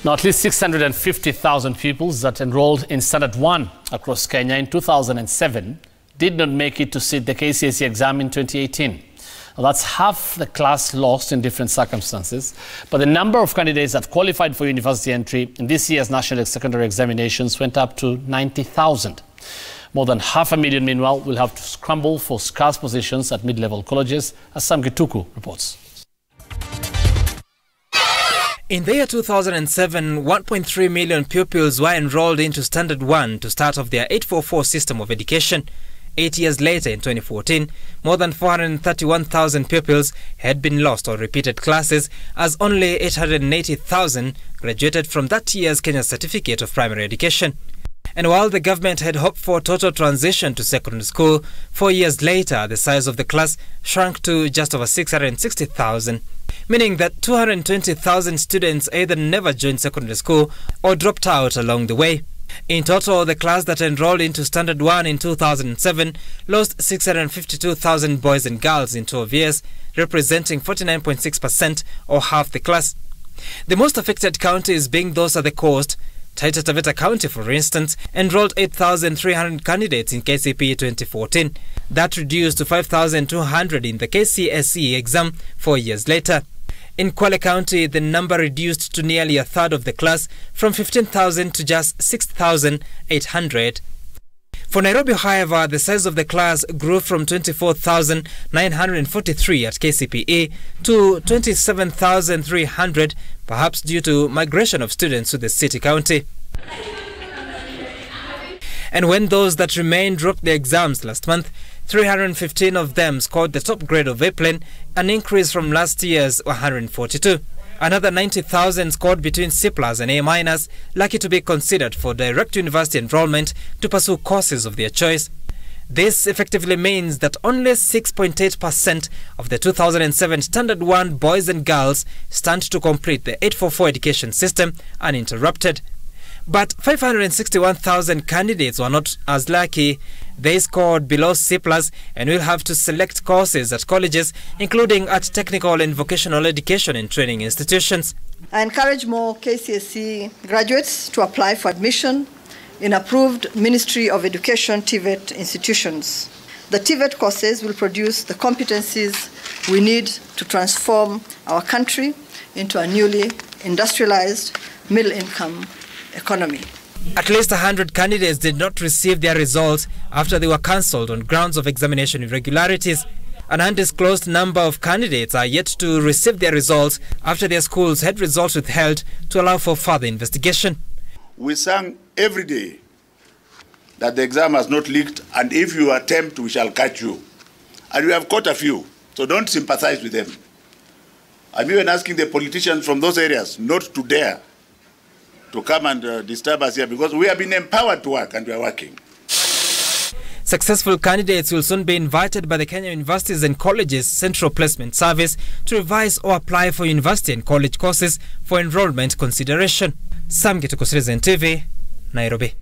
Now, at least 650,000 pupils that enrolled in Standard 1 across Kenya in 2007 did not make it to sit the KCSE exam in 2018. Now, that's half the class lost in different circumstances, but the number of candidates that qualified for university entry in this year's national secondary examinations went up to 90,000. More than 500,000, meanwhile, will have to scramble for scarce positions at mid-level colleges, as Sam Gituku reports. In the year 2007, 1.3 million pupils were enrolled into Standard 1 to start off their 844 system of education. 8 years later, in 2014, more than 431,000 pupils had been lost or repeated classes, as only 880,000 graduated from that year's Kenya Certificate of Primary Education. And while the government had hoped for total transition to secondary school, 4 years later, the size of the class shrunk to just over 660,000, meaning that 220,000 students either never joined secondary school or dropped out along the way. In total, the class that enrolled into Standard 1 in 2007 lost 652,000 boys and girls in 12 years, representing 49.6% or half the class. The most affected counties being those at the coast. Taita Taveta County, for instance, enrolled 8,300 candidates in KCPE 2014. That reduced to 5,200 in the KCSE exam 4 years later. In Kwale County, the number reduced to nearly a third of the class, from 15,000 to just 6,800. For Nairobi, however, the size of the class grew from 24,943 at KCPE to 27,300, perhaps due to migration of students to the city county. And when those that remained dropped their exams last month, 315 of them scored the top grade of A+, an increase from last year's 142. Another 90,000 scored between C+ and A-, lucky to be considered for direct university enrollment to pursue courses of their choice. This effectively means that only 6.8% of the 2007 Standard 1 boys and girls stand to complete the 844 education system uninterrupted. But 561,000 candidates were not as lucky. They scored below C+ and will have to select courses at colleges, including at technical and vocational education and training institutions. I encourage more KCSE graduates to apply for admission in approved Ministry of Education TVET institutions. The TVET courses will produce the competencies we need to transform our country into a newly industrialized middle-income economy. At least 100 candidates did not receive their results after they were cancelled on grounds of examination irregularities. An undisclosed number of candidates are yet to receive their results after their schools had results withheld to allow for further investigation. We sang every day that the exam has not leaked, and if you attempt, we shall catch you. And we have caught a few, so don't sympathize with them. I'm even asking the politicians from those areas not to dare to come and disturb us here, because we have been empowered to work and we are working. Successful candidates will soon be invited by the Kenya Universities and Colleges Central Placement Service to revise or apply for university and college courses for enrollment consideration. Sam Gituku, Citizen TV, Nairobi.